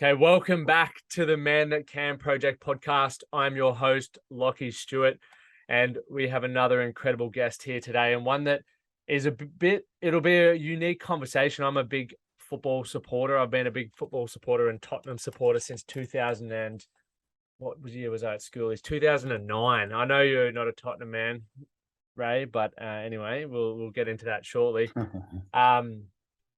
Okay, welcome back to the Man That Can Project podcast. I'm your host, Lachlan Stuart, and we have another incredible guest here today, and one that is it'll be a unique conversation. I'm a big football supporter. I've been a big football supporter and Tottenham supporter since 2000 and what year was I at school? It's 2009. I know you're not a Tottenham man, Ray, but anyway, we'll get into that shortly.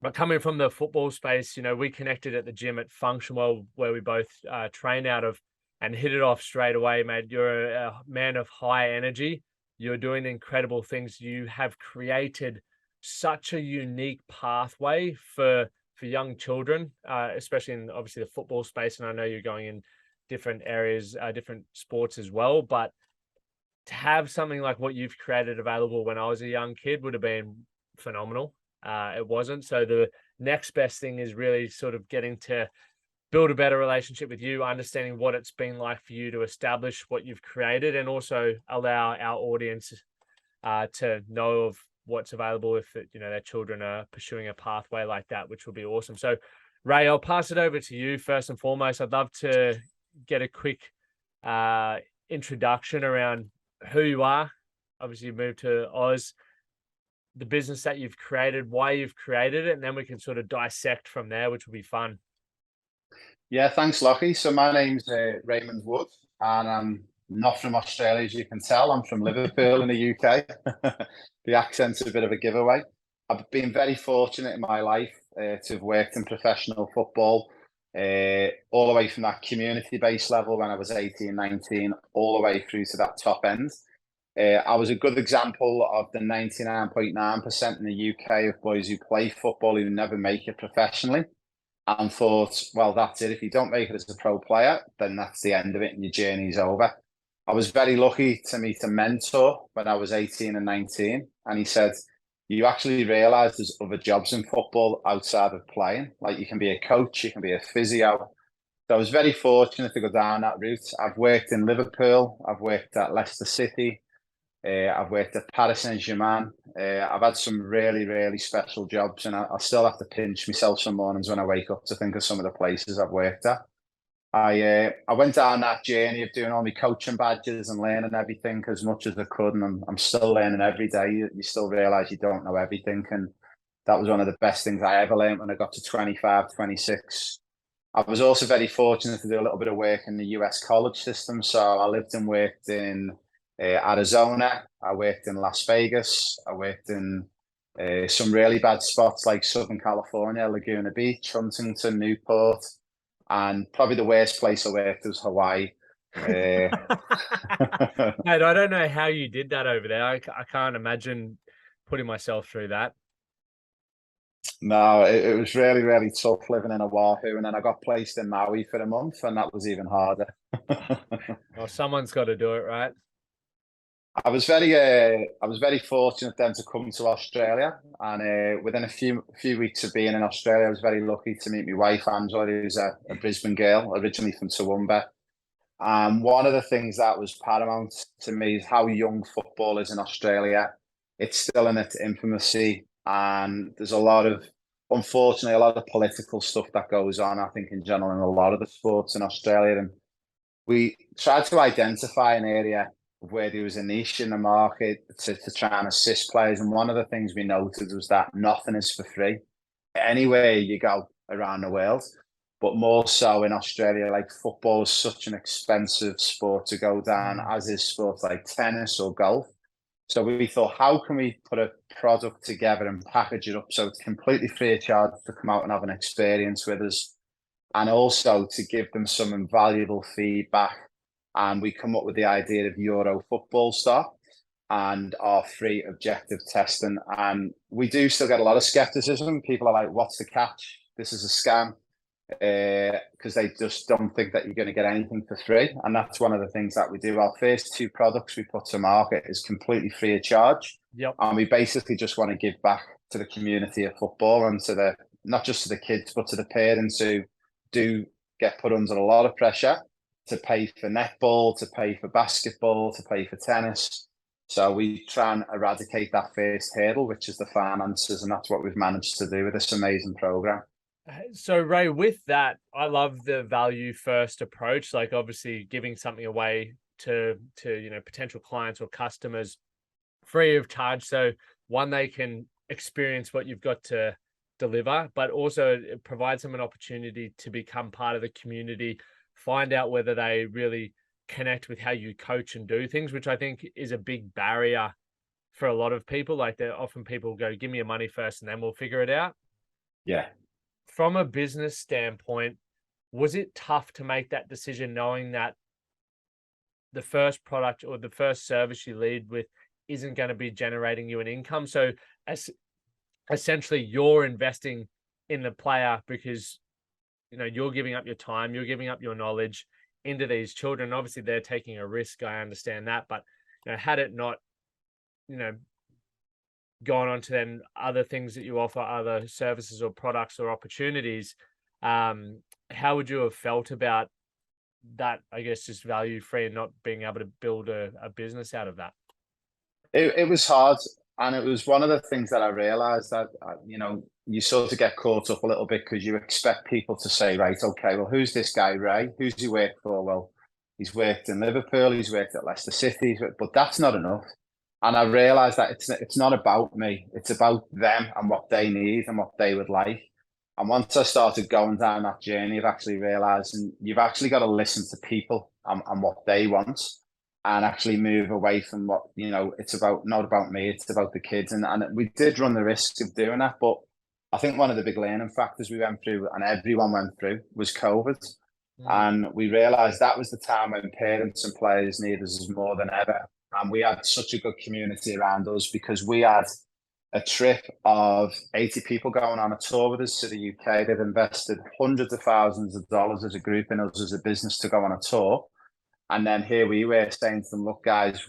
But coming from the football space, we connected at the gym at Functionwell, where we both trained out of, and hit it off straight away, mate. You're a man of high energy. You're doing incredible things. You have created such a unique pathway for young children, especially in obviously the football space. And I know you're going in different areas, different sports as well. But to have something like what you've created available when I was a young kid would have been phenomenal. It wasn't. So the next best thing is really sort of getting to build a better relationship with you, understanding what it's been like for you to establish what you've created, and also allow our audience to know of what's available if their children are pursuing a pathway like that, which will be awesome. So, Ray, I'll pass it over to you first and foremost. I'd love to get a quick introduction around who you are. Obviously, you moved to Oz, the business that you've created, why you've created it, and then we can sort of dissect from there, which will be fun. Yeah, thanks, Lockie. So my name's Raymond Wood, and I'm not from Australia, as you can tell. I'm from Liverpool in the UK. The accent's a bit of a giveaway. I've been very fortunate in my life to have worked in professional football, all the way from that community-based level when I was 18, 19, all the way through to that top end. I was a good example of the 99.9% in the UK of boys who play football who never make it professionally, and thought, well, that's it. If you don't make it as a pro player, then that's the end of it and your journey's over. I was very lucky to meet a mentor when I was 18 and 19. And he said, you actually realise there's other jobs in football outside of playing. Like, you can be a coach, you can be a physio. So I was very fortunate to go down that route. I've worked in Liverpool, I've worked at Leicester City, I've worked at Paris Saint-Germain. I've had some really, really special jobs, and I still have to pinch myself some mornings when I wake up to think of some of the places I've worked at. I went down that journey of doing all my coaching badges and learning everything as much as I could, and I'm still learning every day. You still realise you don't know everything, and that was one of the best things I ever learned when I got to 25, 26. I was also very fortunate to do a little bit of work in the US college system. So I lived and worked in Arizona, I worked in Las Vegas, I worked in some really bad spots like Southern California, Laguna Beach, Huntington, Newport, and probably the worst place I worked was Hawaii. Mate, I don't know how you did that over there. I can't imagine putting myself through that. No, it was really, really tough living in Oahu, and then I got placed in Maui for a month, and that was even harder. Well, someone's got to do it, right? I was very fortunate then to come to Australia, and within a few weeks of being in Australia, I was very lucky to meet my wife Angela, who's a Brisbane girl, originally from Toowoomba. One of the things that was paramount to me is how young football is in Australia. It's still in its infancy, and there's unfortunately, a lot of political stuff that goes on, I think, in general, in a lot of the sports in Australia. And we tried to identify an area where there was a niche in the market to try and assist players. And one of the things we noted was that nothing is for free. Anywhere you go around the world, but more so in Australia, like, football is such an expensive sport to go down, as is sports like tennis or golf. So we thought, how can we put a product together and package it up so it's completely free of charge to come out and have an experience with us, and also to give them some invaluable feedback. And we come up with the idea of Euro Football Star and our free objective testing. And we do still get a lot of skepticism. People are like, what's the catch? This is a scam. Because they just don't think that you're going to get anything for free. And that's one of the things that we do. Our first two products we put to market is completely free of charge. Yep. And we basically just want to give back to the community of football, and to not just to the kids, but to the parents who do get put under a lot of pressure to pay for netball, to pay for basketball, to pay for tennis. So we try and eradicate that first hurdle, which is the finances, and that's what we've managed to do with this amazing program. So Ray, with that, I love the value first approach, like obviously giving something away to potential clients or customers free of charge. So one, they can experience what you've got to deliver, but also it provides them an opportunity to become part of the community, find out whether they really connect with how you coach and do things, which I think is a big barrier for a lot of people. Like, they're often people go, give me your money first and then we'll figure it out. Yeah. From a business standpoint, was it tough to make that decision knowing that the first product or the first service you lead with isn't going to be generating you an income? So as essentially you're investing in the player because you're giving up your time, you're giving up your knowledge into these children. Obviously they're taking a risk. I understand that, but had it not, you know, gone on to then other things that you offer, other services or products or opportunities, how would you have felt about that? I guess just value free and not being able to build a business out of that. It was hard, and it was one of the things that I realized that you sort of get caught up a little bit because you expect people to say, right, okay, well, who's this guy, Ray? Who's he work for? Well, he's worked in Liverpool, he's worked at Leicester City, but that's not enough. And I realized that it's not about me, it's about them and what they need and what they would like. And once I started going down that journey of actually realizing you've actually got to listen to people and what they want, and actually move away from what it's about, not about me, it's about the kids. And we did run the risk of doing that, but I think one of the big learning factors we went through, and everyone went through, was COVID. Mm. And we realized that was the time when parents and players needed us more than ever. And we had such a good community around us because we had a trip of 80 people going on a tour with us to the UK. They've invested hundreds of thousands of dollars as a group in us as a business to go on a tour. And then here we were saying to them, look, guys,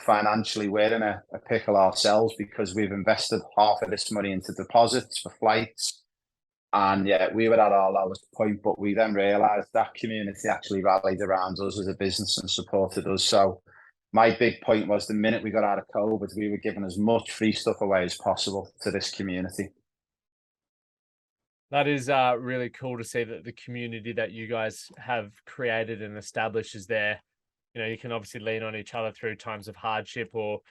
financially, we're in a pickle ourselves because we've invested half of this money into deposits for flights. And yeah, we were at our lowest point, but we then realized that community actually rallied around us as a business and supported us. So my big point was, the minute we got out of COVID, we were giving as much free stuff away as possible to this community. That is really cool to see that the community that you guys have created and established is there. You can obviously lean on each other through times of hardship or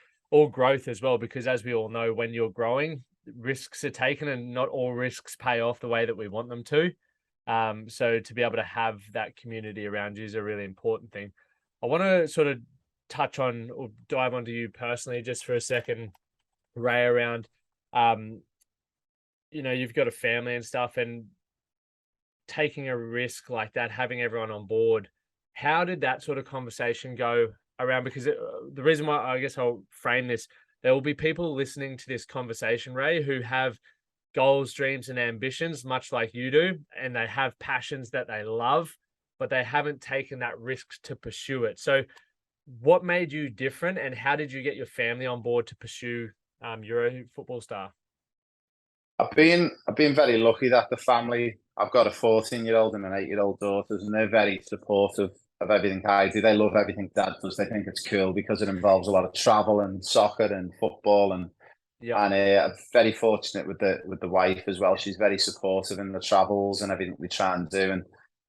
growth as well, because as we all know, when you're growing, risks are taken and not all risks pay off the way that we want them to. So to be able to have that community around you is a really important thing. I want to sort of touch on or dive onto you personally just for a second, Ray, around you've got a family and stuff, and taking a risk like that, having everyone on board. How did that sort of conversation go around? Because the reason why, I guess I'll frame this, there will be people listening to this conversation, Ray, who have goals, dreams, and ambitions, much like you do, and they have passions that they love, but they haven't taken that risk to pursue it. So what made you different, and how did you get your family on board to pursue Euro football star? I've been very lucky that the family, I've got a 14-year-old and an 8-year-old daughters, and they're very supportive of everything I do. They love everything Dad does. They think it's cool because it involves a lot of travel and soccer and football, and Yep. I'm very fortunate with the wife as well. She's very supportive in the travels and everything we try and do. And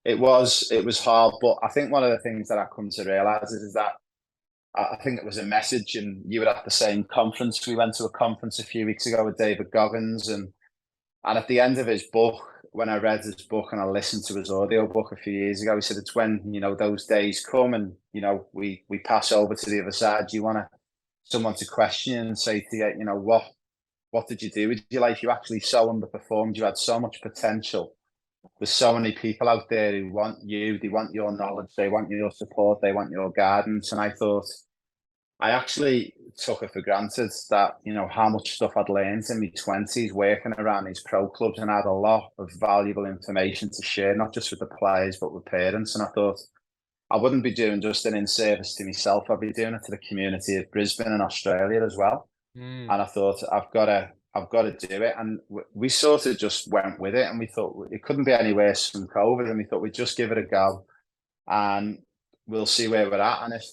it was hard, but I think one of the things that I come to realize is that I think it was a message, and you were at the same conference. We went to a conference a few weeks ago with David Goggins, and at the end of his book, when I read his book and I listened to his audio book a few years ago, he said, it's when, those days come and, we pass over to the other side. You want someone to question and say to you, what did you do with your life? You actually so underperformed. You had so much potential. There's so many people out there who want you, they want your knowledge, they want your support, they want your guidance. And I thought, I actually took it for granted that, how much stuff I'd learned in my 20s working around these pro clubs, and I had a lot of valuable information to share, not just with the players, but with parents. And I thought I wouldn't be doing just an in-service to myself. I'd be doing it to the community of Brisbane and Australia as well. Mm. And I thought, I've got to do it. And we sort of just went with it, and we thought it couldn't be any worse from COVID. And we thought we'd just give it a go, and we'll see where we're at. And if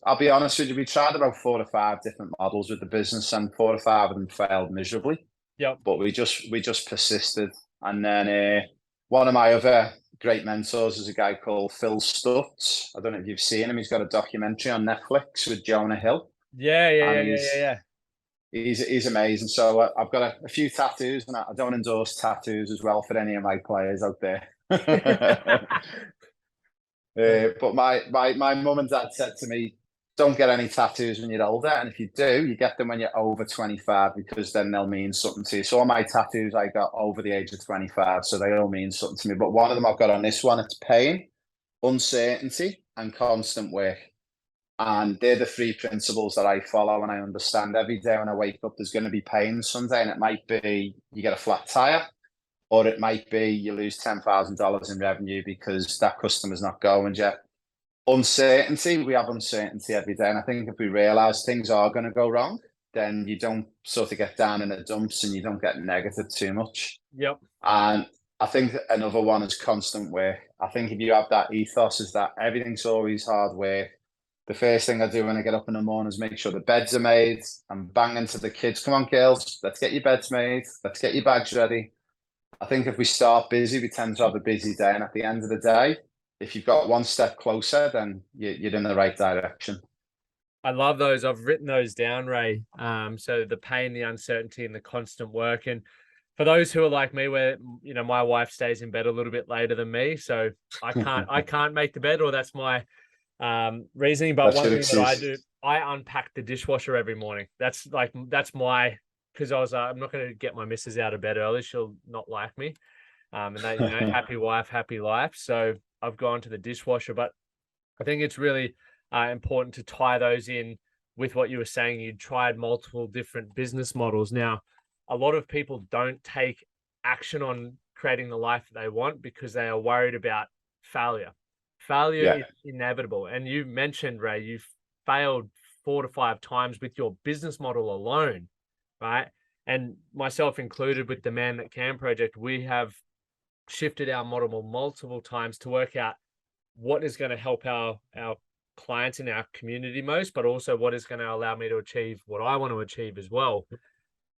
I'll be honest with you, we tried about 4 or 5 different models with the business, and 4 or 5 of them failed miserably. Yep. But we just persisted, And then one of my other great mentors is a guy called Phil Stutz. I don't know if you've seen him. He's got a documentary on Netflix with Jonah Hill, and Yeah. he's amazing. So I've got a few tattoos, and I don't endorse tattoos as well for any of my players out there. But my mum and dad said to me, don't get any tattoos when you're older. And if you do, you get them when you're over 25, because then they'll mean something to you. So all my tattoos I got over the age of 25, so they all mean something to me. But one of them I've got on this one, it's pain, uncertainty, and constant work. And they're the three principles that I follow, and I understand every day when I wake up, there's going to be pain Sunday, and it might be you get a flat tire, or it might be you lose $10,000 in revenue because that customer's not going yet. Uncertainty, we have uncertainty every day. And I think if we realize things are going to go wrong, then you don't sort of get down in the dumps and you don't get negative too much. Yep. And I think another one is constant work. I think if you have that ethos, is that everything's always hard work. The first thing I do when I get up in the morning is make sure the beds are made. I'm banging to the kids, come on, girls, let's get your beds made. Let's get your bags ready. I think if we start busy, we tend to have a busy day. And at the end of the day, if you've got one step closer, then you're in the right direction. I love those. I've written those down, Ray. So the pain, the uncertainty, and the constant work. And for those who are like me, where my wife stays in bed a little bit later than me, so I can't make the bed, or that's my reasoning. But one thing that I do, I unpack the dishwasher every morning. That's my, because I was I'm not going to get my missus out of bed early. She'll not like me. And that, happy wife, happy life. So I've gone to the dishwasher, but I think it's really important to tie those in with what you were saying. You tried multiple different business models. Now, a lot of people don't take action on creating the life that they want because they are worried about failure. Failure is inevitable. And you mentioned, Ray, you've failed 4 to 5 times with your business model alone, right? And myself included, with the Man That Can project, we have shifted our model multiple times to work out what is going to help our clients in our community most, but also what is going to allow me to achieve what I want to achieve as well.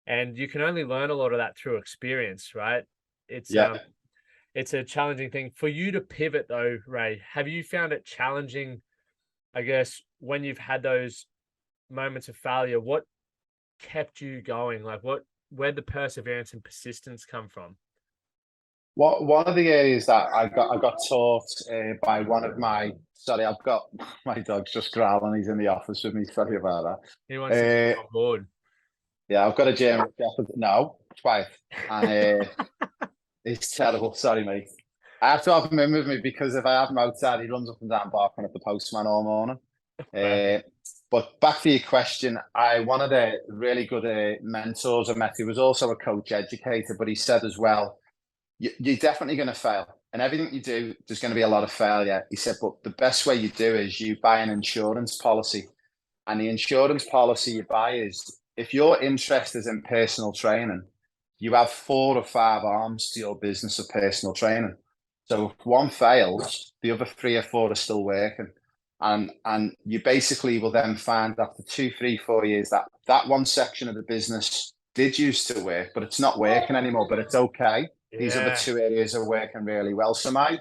And you can only learn a lot of that through experience, right? It's a challenging thing for you to pivot though, Ray. Have you found it challenging, I guess, when you've had those moments of failure? What kept you going? Like where'd the perseverance and persistence come from? One of the areas that I got taught by one of my, sorry, I've got my dog's just growling. He's in the office with me. Sorry about that. He wants to come on board. Yeah, I've got a German Shepherd. No, twice. And it's terrible. Sorry, mate. I have to have him in with me because if I have him outside, he runs up and down barking at the postman all morning. But back to your question, one of the really good mentors I met, he was also a coach educator, but he said as well, you're definitely going to fail. And everything you do, there's going to be a lot of failure. He said, but the best way you do is you buy an insurance policy. And the insurance policy you buy is, if your interest is in personal training, you have 4 or 5 arms to your business of personal training. So if one fails, the other 3 or 4 are still working. And you basically will then find after 2, 3, 4 years that one section of the business did used to work, but it's not working anymore, but it's okay. Yeah. These other 2 areas are working really well. So my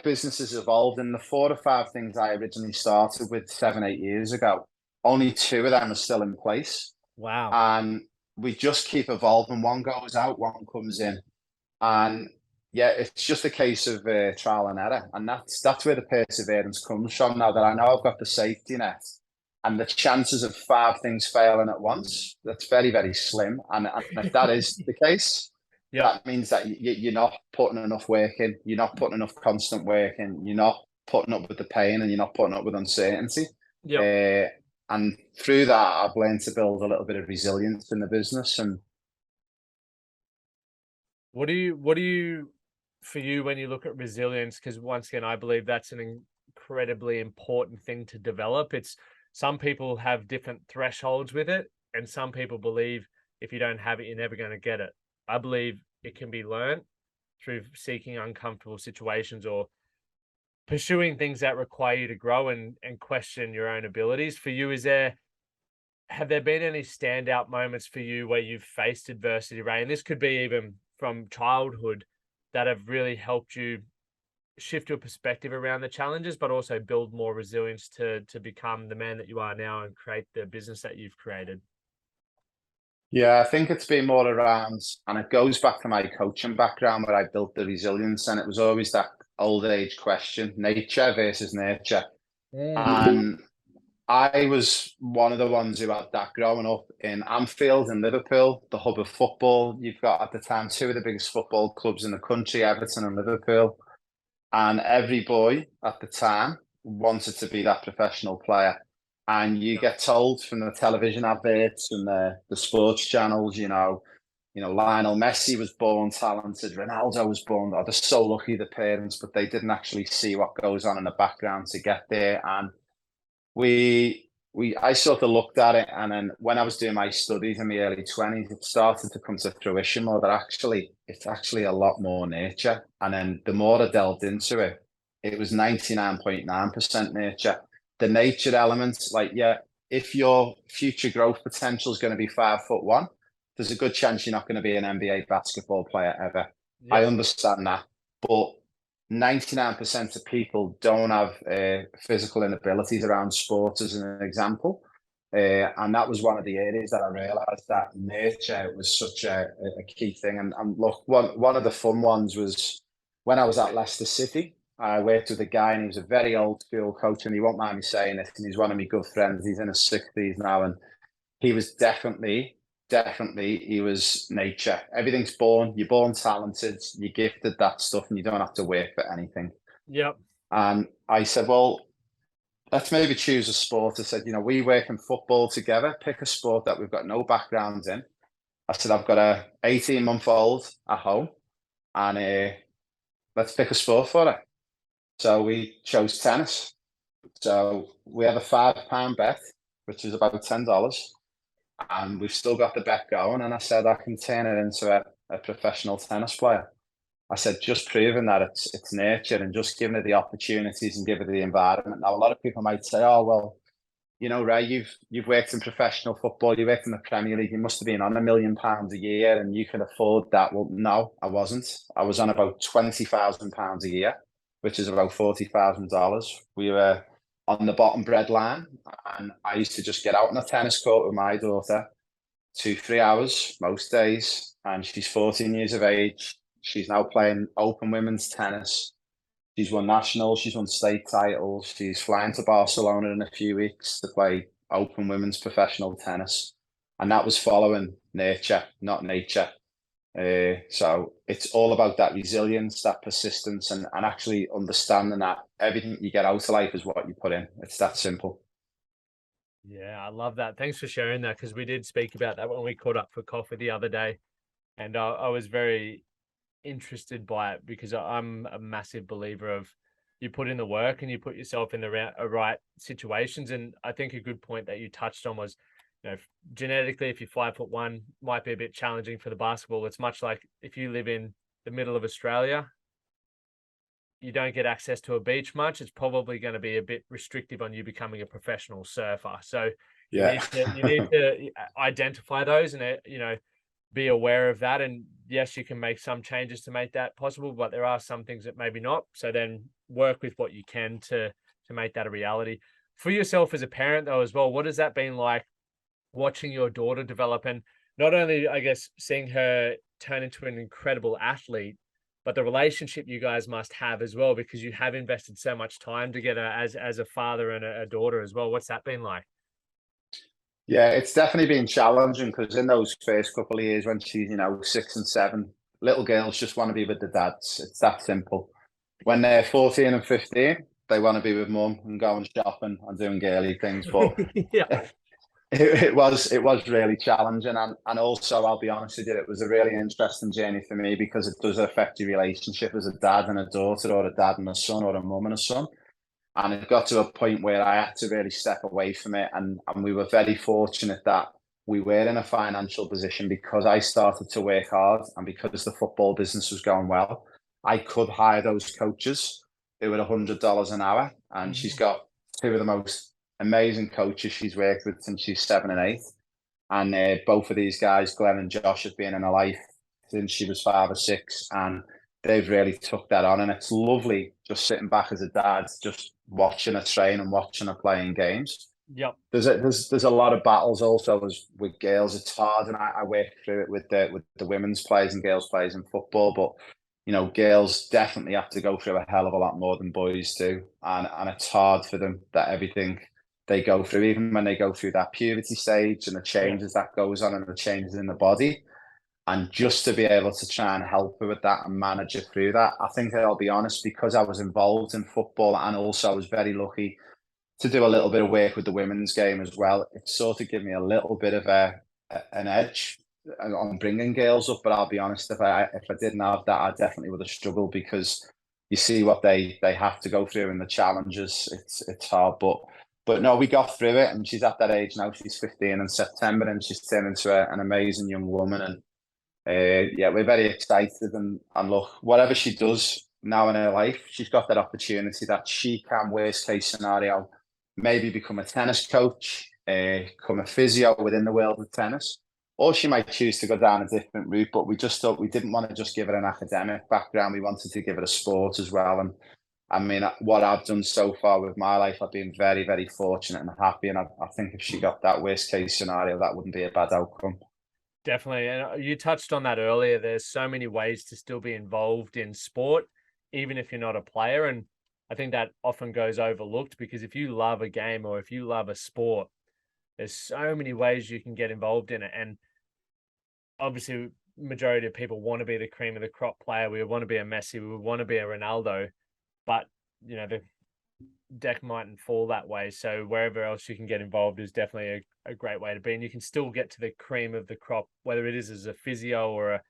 business has evolved, in the 4 or 5 things I originally started with 7, 8 years ago. Only 2 of them are still in place. Wow. And we just keep evolving. One goes out, one comes in. And yeah, it's just a case of trial and error. And that's where the perseverance comes from. Now that I know I've got the safety net, and the chances of 5 things failing at once, that's very, very slim. And if that is the case, that means that you're not putting enough work in, you're not putting enough constant work in, you're not putting up with the pain, and you're not putting up with uncertainty. And through that, I've learned to build a little bit of resilience in the business. And what do you, for you, when you look at resilience, because once again, I believe that's an incredibly important thing to develop. It's, some people have different thresholds with it, and some people believe if you don't have it, you're never going to get it. I believe it can be learned through seeking uncomfortable situations or pursuing things that require you to grow and question your own abilities. For you, have there been any standout moments for you where you've faced adversity, Ray? And this could be even from childhood that have really helped you shift your perspective around the challenges, but also build more resilience to become the man that you are now and create the business that you've created? Yeah, I think it's been more around, and it goes back to my coaching background where I built the resilience, and it was always that old age question, nature versus nurture. And I was one of the ones who had that growing up in Anfield in Liverpool, the hub of football. You've got at the time two of the biggest football clubs in the country, Everton and Liverpool. And every boy at the time wanted to be that professional player. And you get told from the television adverts and the sports channels, Lionel Messi was born talented, Ronaldo was born. Oh, they're so lucky, the parents, but they didn't actually see what goes on in the background to get there. And I sort of looked at it, and then when I was doing my studies in my early 20s, it started to come to fruition more that it's actually a lot more nature. And then the more I delved into it, it was 99.9% nature. The nature elements, like, yeah, if your future growth potential is going to be 5'1", there's a good chance you're not going to be an NBA basketball player ever. I understand that, but 99% of people don't have physical inabilities around sport, as an example. And that was one of the areas that I realized that nurture was such a key thing. And look, one of the fun ones was when I was at Leicester City. I worked with a guy, and he was a very old school coach, and he won't mind me saying this, and he's one of my good friends. He's in his 60s now, and he was definitely, he was nature. Everything's born. You're born talented. You're gifted that stuff, and you don't have to work for anything. Yep. And I said, well, let's maybe choose a sport. I said, we work in football together. Pick a sport that we've got no background in. I said, I've got a 18-month-old at home, and let's pick a sport for her. So we chose tennis. So we had a £5 bet, which is about $10. And we've still got the bet going. And I said, I can turn it into a professional tennis player. I said, just proving that it's nature and just giving it the opportunities and giving it the environment. Now, a lot of people might say, oh, well, Ray, you've worked in professional football, you worked in the Premier League, you must have been on £1 million a year and you can afford that. Well, no, I wasn't. I was on about £20,000 a year, which is about $40,000. We were on the bottom breadline, and I used to just get out on a tennis court with my daughter 2-3 hours most days, and she's 14 years of age. She's now playing open women's tennis. She's won nationals, she's won state titles. She's flying to Barcelona in a few weeks to play open women's professional tennis. And that was following nurture, not nature. So it's all about that resilience, that persistence, and actually understanding that everything you get out of life is what you put in. It's that simple. Yeah, I love that. Thanks for sharing that, because we did speak about that when we caught up for coffee the other day. And I was very interested by it because I'm a massive believer of you put in the work and you put yourself in the right situations. And I think a good point that you touched on was, genetically, if you're 5'1", might be a bit challenging for the basketball. It's much like if you live in the middle of Australia, you don't get access to a beach much. It's probably going to be a bit restrictive on you becoming a professional surfer. So Yeah. you need to identify those and, be aware of that. And yes, you can make some changes to make that possible, but there are some things that maybe not. So then work with what you can to make that a reality. For yourself as a parent, though, as well, what has that been like watching your daughter develop, and not only, I guess, seeing her turn into an incredible athlete, but the relationship you guys must have as well, because you have invested so much time together as a father and a daughter as well. What's that been like? Yeah, it's definitely been challenging because in those first couple of years when she's, 6 and 7, little girls just want to be with the dads. It's that simple. When they're 14 and 15, they want to be with mum and going shopping and doing girly things. But Yeah. it was really challenging. And also, I'll be honest with you, it was a really interesting journey for me because it does affect your relationship as a dad and a daughter, or a dad and a son, or a mum and a son. And it got to a point where I had to really step away from it. And we were very fortunate that we were in a financial position because I started to work hard and because the football business was going well. I could hire those coaches who were $100 an hour. And she's got two of the most amazing coaches she's worked with since she's 7 and 8. And both of these guys, Glenn and Josh, have been in her life since she was 5 or 6, and they've really took that on. And it's lovely just sitting back as a dad, just watching her train and watching her playing games. Yep. There's a lot of battles also as with girls. It's hard, and I work through it with the women's players and girls players in football. But girls definitely have to go through a hell of a lot more than boys do, and it's hard for them that everything they go through, even when they go through that puberty stage and the changes that goes on and the changes in the body, and just to be able to try and help her with that and manage her through that. I think I'll be honest, because I was involved in football and also I was very lucky to do a little bit of work with the women's game as well. It sort of gave me a little bit of an edge on bringing girls up. But I'll be honest, if I didn't have that, I definitely would have struggled, because you see what they have to go through and the challenges. It's hard, but no, we got through it, and she's at that age now. She's 15 in September, and she's turned into an amazing young woman. And yeah, we're very excited. And look, whatever she does now in her life, she's got that opportunity that she can, worst case scenario, maybe become a tennis coach, become a physio within the world of tennis, or she might choose to go down a different route. But we just thought we didn't want to just give her an academic background. We wanted to give her a sport as well. And I mean, what I've done so far with my life, I've been very, very fortunate and happy. And I think if she got that worst case scenario, that wouldn't be a bad outcome. Definitely. And you touched on that earlier. There's so many ways to still be involved in sport, even if you're not a player. And I think that often goes overlooked, because if you love a game or if you love a sport, there's so many ways you can get involved in it. And obviously, majority of people want to be the cream of the crop player. We want to be a Messi. We want to be a Ronaldo, but the deck mightn't fall that way. So wherever else you can get involved is definitely a great way to be. And you can still get to the cream of the crop, whether it is as a physio or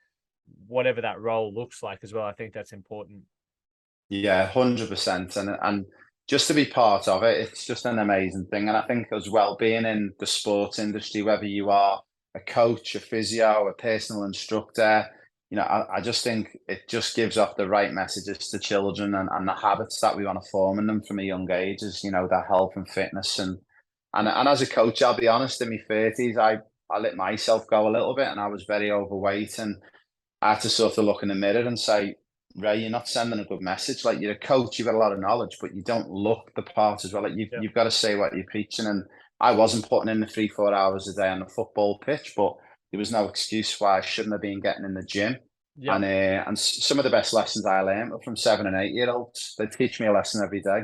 whatever that role looks like as well. I think that's important. Yeah, 100%. And just to be part of it, it's just an amazing thing. And I think as well, being in the sports industry, whether you are a coach, a physio, a personal instructor, I just think it just gives off the right messages to children, and the habits that we want to form in them from a young age is, that health and fitness. And as a coach, I'll be honest, in my 30s, I let myself go a little bit, and I was very overweight, and I had to sort of look in the mirror and say, Ray, you're not sending a good message. Like, you're a coach, you've got a lot of knowledge, but you don't look the part as well. Like, you've got to say what you're preaching. And I wasn't putting in the 3-4 hours a day on the football pitch, but there was no excuse why I shouldn't have been getting in the gym. Yep. And some of the best lessons I learned were from 7 and 8-year-olds. They teach me a lesson every day.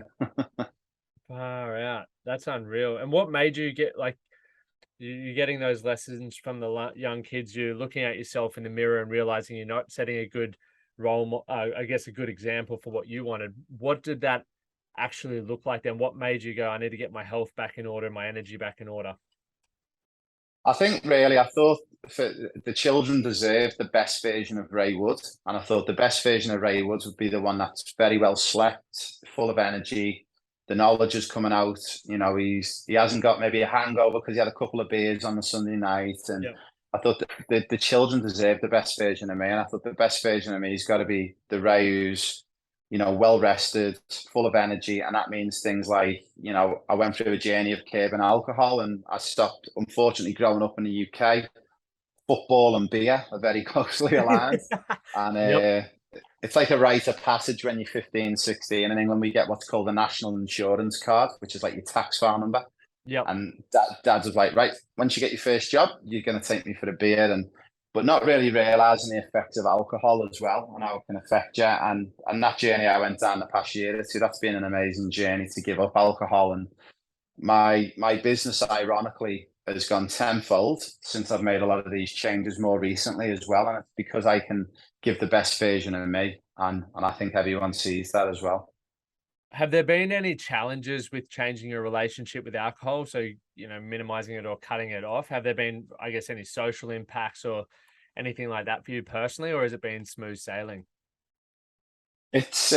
Far out. That's unreal. And what made you get, like, you're getting those lessons from the young kids, you're looking at yourself in the mirror and realizing you're not setting a good I guess a good example for what you wanted. What did that actually look like then? What made you go, I need to get my health back in order, my energy back in order? I think really, I thought for the children deserve the best version of Ray Wood. And I thought the best version of Ray Wood would be the one that's very well slept, full of energy. The knowledge is coming out. He hasn't got maybe a hangover because he had a couple of beers on the Sunday night. And Yep. I thought the children deserve the best version of me. And I thought the best version of me has got to be the Ray who's, well rested, full of energy. And that means things like, I went through a journey of curbing alcohol, and I stopped. Unfortunately, growing up in the UK, football and beer are very closely aligned. And Yep. it's like a rite of passage when you're 15, 16. In England, we get what's called a national insurance card, which is like your tax file number. Yep. And dad's was like, right, once you get your first job, you're going to take me for a beer. But not really realizing the effects of alcohol as well and how it can affect you. And that journey I went down the past year or two, that's been an amazing journey to give up alcohol. And my business, ironically, has gone tenfold since I've made a lot of these changes more recently as well. And it's because I can give the best version of me. And I think everyone sees that as well. Have there been any challenges with changing your relationship with alcohol? So, minimizing it or cutting it off? Have there been, I guess, any social impacts or anything like that for you personally, or has it been smooth sailing? It's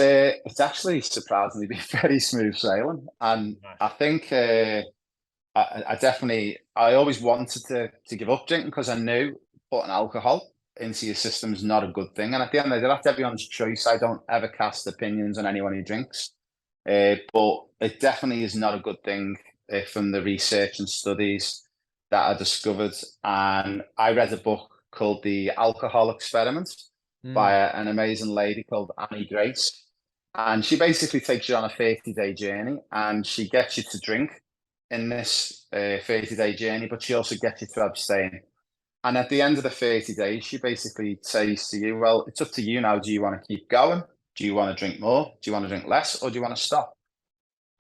actually surprisingly been very smooth sailing. And Nice. I think I always wanted to give up drinking because I knew putting alcohol into your system is not a good thing. And at the end of the day, that's everyone's choice. I don't ever cast opinions on anyone who drinks. But it definitely is not a good thing from the research and studies that I discovered. And I read a book called The Alcohol Experiment by Mm. an amazing lady called Annie Grace. And she basically takes you on a 30-day journey, and she gets you to drink in this 30-day journey, but she also gets you to abstain. And at the end of the 30 days, she basically says to you, well, it's up to you now. Do you want to keep going? Do you want to drink more? Do you want to drink less? Or do you want to stop?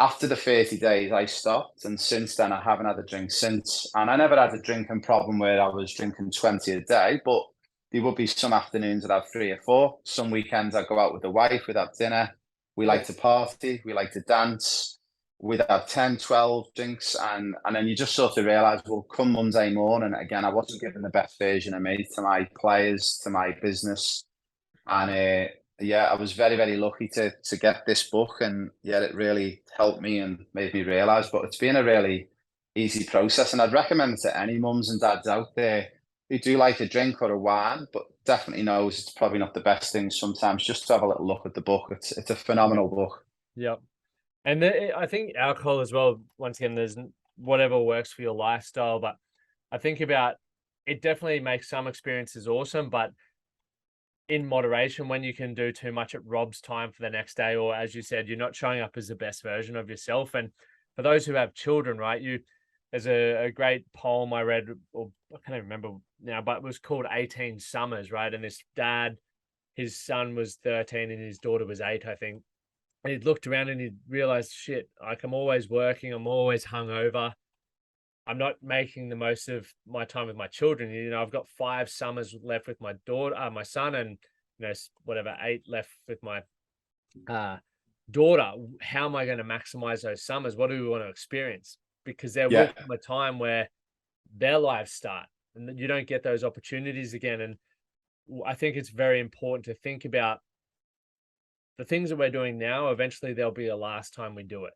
After the 30 days, I stopped. And since then, I haven't had a drink since. And I never had a drinking problem where I was drinking 20 a day, but there would be some afternoons I'd have 3 or 4. Some weekends I'd go out with the wife, we'd have dinner. We like to party, we like to dance. We'd have 10, 12 drinks. And then you just sort of realize, well, come Monday morning, again, I wasn't giving the best version of me to my players, to my business. And yeah, I was very, very lucky to get this book, and yeah, it really helped me and made me realize. But it's been a really easy process, and I'd recommend it to any mums and dads out there who do like a drink or a wine, but definitely knows it's probably not the best thing sometimes. Just to have a little look at the book. It's a phenomenal book. Yep. And I think alcohol as well, once again, there's whatever works for your lifestyle, but I think about it definitely makes some experiences awesome, but in moderation. When you can do too much, it robs time for the next day, or as you said, you're not showing up as the best version of yourself. And for those who have children, right, there's a great poem I read, or I can't even remember now, but it was called 18 Summers, right? And this dad, his son was 13 and his daughter was 8, I think. And he looked around and he realized, shit, like I'm always working, I'm always hungover. I'm not making the most of my time with my children. I've got 5 summers left with my daughter, my son, and whatever 8 left with my daughter. How am I going to maximize those summers? What do we want to experience? Because there will come a time where their lives start, and you don't get those opportunities again. And I think it's very important to think about the things that we're doing now. Eventually, there'll be a last time we do it.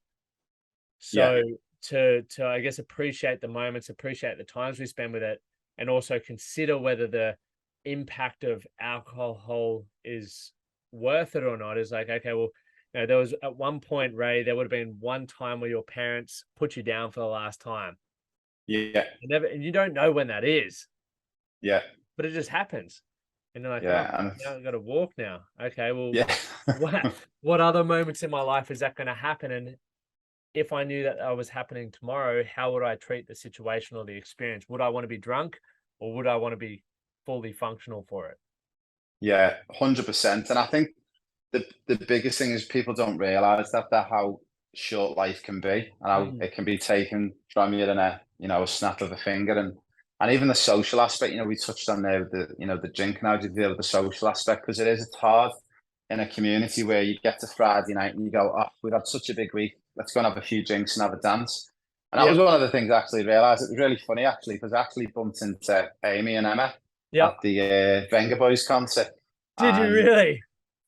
So to I guess appreciate the moments, appreciate the times we spend with it, and also consider whether the impact of alcohol is worth it or not. Is like, okay, well, there was at one point, Ray, there would have been one time where your parents put you down for the last time. Yeah. And you don't know when that is. Yeah. But it just happens. And they're like, Yeah. now I've got to walk now. Okay, well, yeah. what other moments in my life is that going to happen? And if I knew that was happening tomorrow, how would I treat the situation or the experience? Would I want to be drunk, or would I want to be fully functional for it? Yeah, 100%. And I think the biggest thing is people don't realize that how short life can be, and how it can be taken from you in a snap of a finger. And even the social aspect, we touched on there, the drinking, how do you deal with the social aspect? Because it's hard in a community where you get to Friday night and you go, oh, we've had such a big week, let's go and have a few drinks and have a dance. And that was one of the things I actually realised. It was really funny, actually, because I actually bumped into Amy and Emma at the Venga Boys concert. Did you really?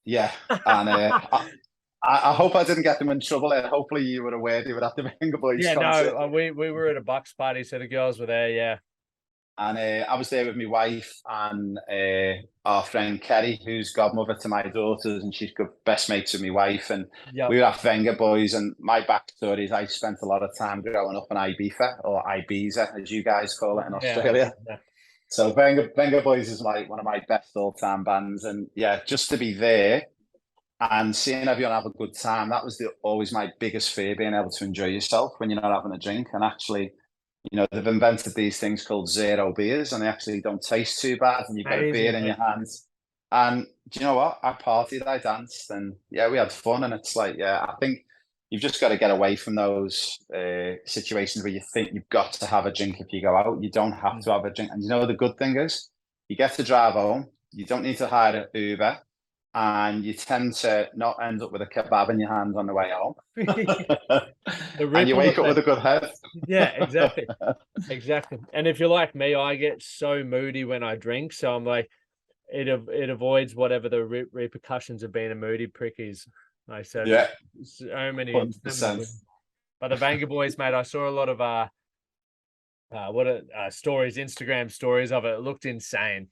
Yeah. And I hope I didn't get them in trouble. And hopefully you were aware they were at the Venga Boys concert. No, we were at a Bucks party, so the girls were there, yeah. And I was there with my wife and our friend Kerry, who's godmother to my daughters, and she's good best mates with my wife. And we were at Venga Boys. And my backstory is I spent a lot of time growing up in Ibiza, or Ibiza, as you guys call it in Australia. Yeah. So Venga Boys is one of my best all-time bands. And yeah, just to be there and seeing everyone have a good time, that was always my biggest fear, being able to enjoy yourself when you're not having a drink. And actually, they've invented these things called zero beers, and they actually don't taste too bad. And you've got a beer in your hands. And do you know what? I partied, I danced, and yeah, we had fun. And it's like, yeah, I think you've just got to get away from those situations where you think you've got to have a drink if you go out. You don't have to have a drink. And the good thing is, you get to drive home. You don't need to hire an Uber. And you tend to not end up with a kebab in your hand on the way home. And you wake up with a good head. Yeah, exactly. Exactly. And if you're like me, I get so moody when I drink. So I'm like, it avoids whatever the repercussions of being a moody prick is. Like, so so many. 100%. But the Venga Boys, mate, I saw a lot of stories, Instagram stories of it. It looked insane.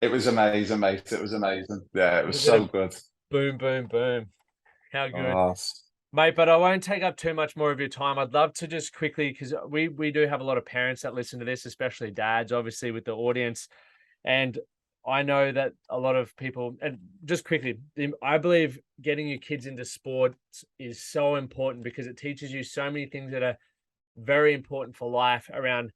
It was amazing, mate. It was amazing. Yeah, it was so good. Boom, boom, boom. How good. Mate, but I won't take up too much more of your time. I'd love to just quickly, because we do have a lot of parents that listen to this, especially dads, obviously, with the audience. And I know that a lot of people, and just quickly, I believe getting your kids into sports is so important because it teaches you so many things that are very important for life around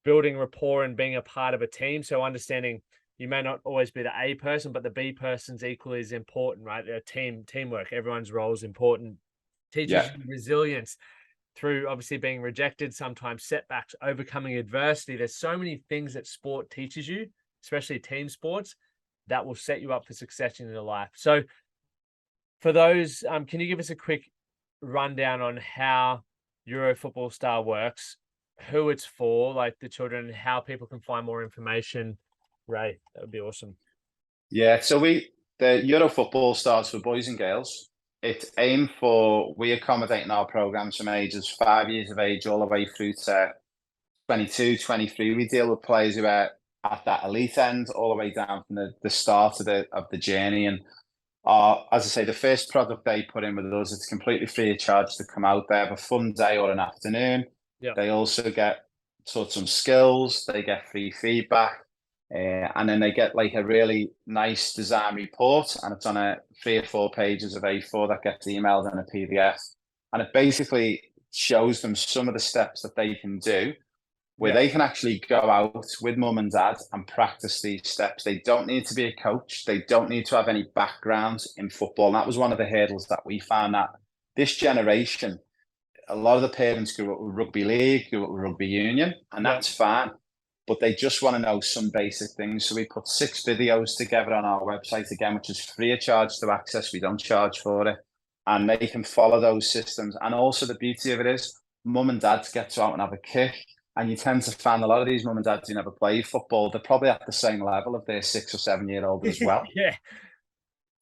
building rapport and being a part of a team. So understanding you may not always be the A person, but the B person's equally as important, right? Teamwork, everyone's role is important. Teaches Yeah. you resilience through obviously being rejected, sometimes setbacks, overcoming adversity. There's so many things that sport teaches you, especially team sports, that will set you up for success in your life. So for those, can you give us a quick rundown on how Euro Football Star works, who it's for, like the children, and how people can find more information? Ray, that would be awesome. Yeah, so the Euro football starts for boys and girls. It's aimed for, we accommodate in our programs from ages 5 years of age all the way through to 22, 23. We deal with players who are at that elite end all the way down from the start of the journey. And as I say, the first product they put in with us, it's completely free of charge to come out. They have a fun day or an afternoon. Yeah, They also get taught some skills. They get free feedback. And then they get like a really nice design report, and it's on 3 or 4 pages of A4 that gets emailed in a PDF. And it basically shows them some of the steps that they can do where yeah, they can actually go out with mum and dad and practice these steps. They don't need to be a coach. They don't need to have any background in football. And that was one of the hurdles that we found, that this generation, a lot of the parents grew up with rugby league, grew up with rugby union, and yeah. that's fine. But they just want to know some basic things. So we put 6 videos together on our website again, which is free of charge to access. We don't charge for it. And they can follow those systems. And also the beauty of it is mum and dad get to out and have a kick. And you tend to find a lot of these mum and dads who never played football, they're probably at the same level of their 6 or 7 year old as well. Yeah,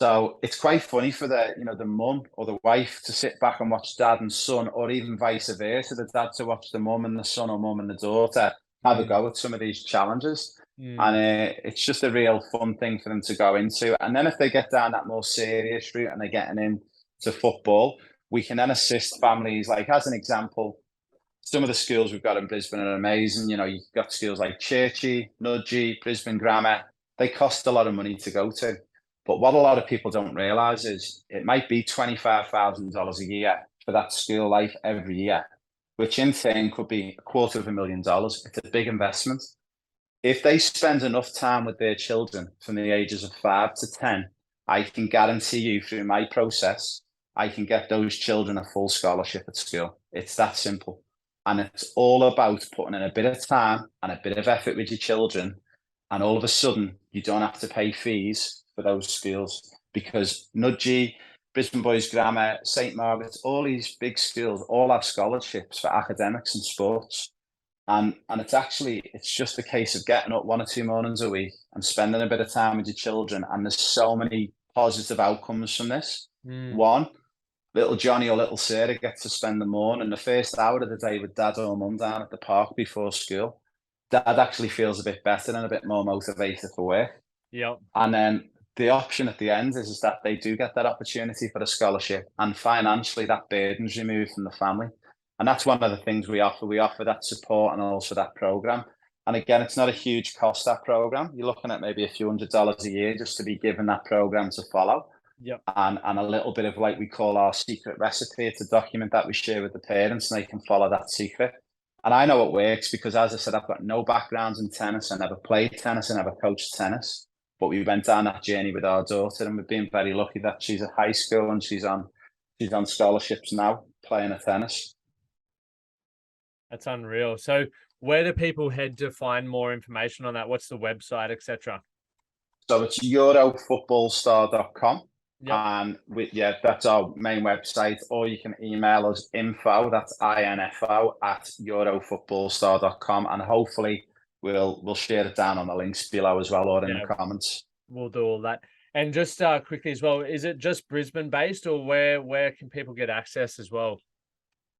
So it's quite funny for the mum or the wife to sit back and watch dad and son, or even vice versa, the dad to watch the mum and the son, or mum and the daughter have a mm, go at some of these challenges. mm, And it's just a real fun thing for them to go into. And then if they get down that more serious route and they're getting into football, we can then assist families. Like, as an example, some of the schools we've got in Brisbane are amazing. You've got schools like Churchy, Nudgee, Brisbane Grammar. They cost a lot of money to go to. But what a lot of people don't realise is it might be $25,000 a year for that school life every year, which in turn could be $250,000. It's a big investment. If they spend enough time with their children from the ages of 5 to 10, I can guarantee you through my process, I can get those children a full scholarship at school. It's that simple. And it's all about putting in a bit of time and a bit of effort with your children. And all of a sudden, you don't have to pay fees for those schools, because Nudgee, Brisbane Boys Grammar, St. Margaret's, all these big schools all have scholarships for academics and sports. And it's just a case of getting up 1 or 2 mornings a week and spending a bit of time with your children. And there's so many positive outcomes from this. mm. One, little Johnny or little Sarah gets to spend the morning, the first hour of the day, with dad or mum down at the park before school. Dad actually feels a bit better and a bit more motivated for work. Yep. And then the option at the end is that they do get that opportunity for a scholarship, and financially that burden's removed from the family. And that's one of the things we offer. We offer that support and also that program. And again, it's not a huge cost, that program. You're looking at maybe a few $100s a year just to be given that program to follow. Yep. And a little bit of, like, we call our secret recipe. It's a document that we share with the parents, and they can follow that secret. And I know it works because, as I said, I've got no background in tennis. I never played tennis. I never coached tennis. But we went down that journey with our daughter, and we've been very lucky that she's at high school and she's on scholarships now playing at tennis. That's unreal. So where do people head to find more information on that? What's the website, etc.? So it's eurofootballstar.com. Yep. And that's our main website. Or you can email us info, that's info at eurofootballstar.com, and hopefully we'll share it down on the links below as well, or in the comments. We'll do all that. And just quickly as well, is it just Brisbane based, or where can people get access as well?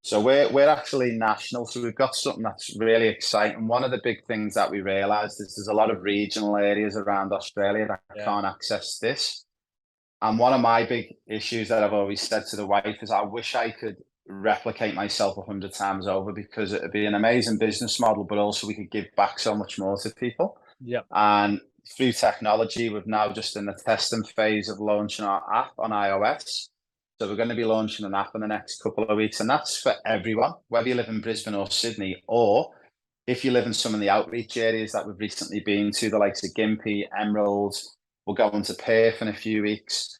So we're actually national. So we've got something that's really exciting. One of the big things that we realised is there's a lot of regional areas around Australia that can't access this. And one of my big issues that I've always said to the wife is I wish I could replicate myself 100 times over, because it'd be an amazing business model, but also we could give back so much more to people. Yep. And through technology, we're now just in the testing phase of launching our app on iOS. So we're going to be launching an app in the next couple of weeks, and that's for everyone, whether you live in Brisbane or Sydney, or if you live in some of the outreach areas that we've recently been to, the likes of Gympie, Emerald. We're going to Perth in a few weeks.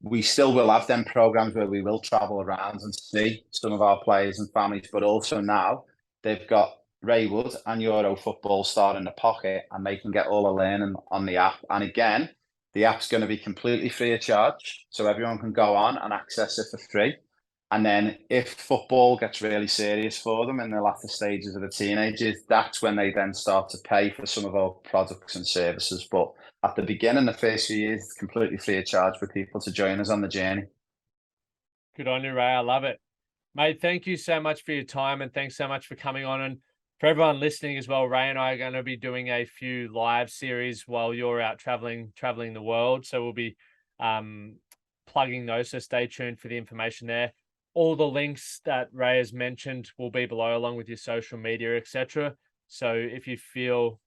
We still will have them programs where we will travel around and see some of our players and families, but also now they've got Raymond Wood and Euro football star in the pocket, and they can get all the learning on the app. And again, the app's going to be completely free of charge, so everyone can go on and access it for free. And then if football gets really serious for them in the latter stages of the teenagers, that's when they then start to pay for some of our products and services. But at the beginning, the first few years, it's completely free of charge for people to join us on the journey. Good on you, Ray. I love it. Mate, thank you so much for your time, and thanks so much for coming on. And for everyone listening as well, Ray and I are going to be doing a few live series while you're out traveling the world. So we'll be plugging those. So stay tuned for the information there. All the links that Ray has mentioned will be below, along with your social media, etc. So if you feel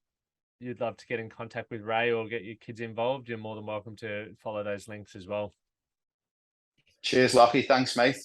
you'd love to get in contact with Ray or get your kids involved, you're more than welcome to follow those links as well. Cheers, Lockie. Thanks, mate.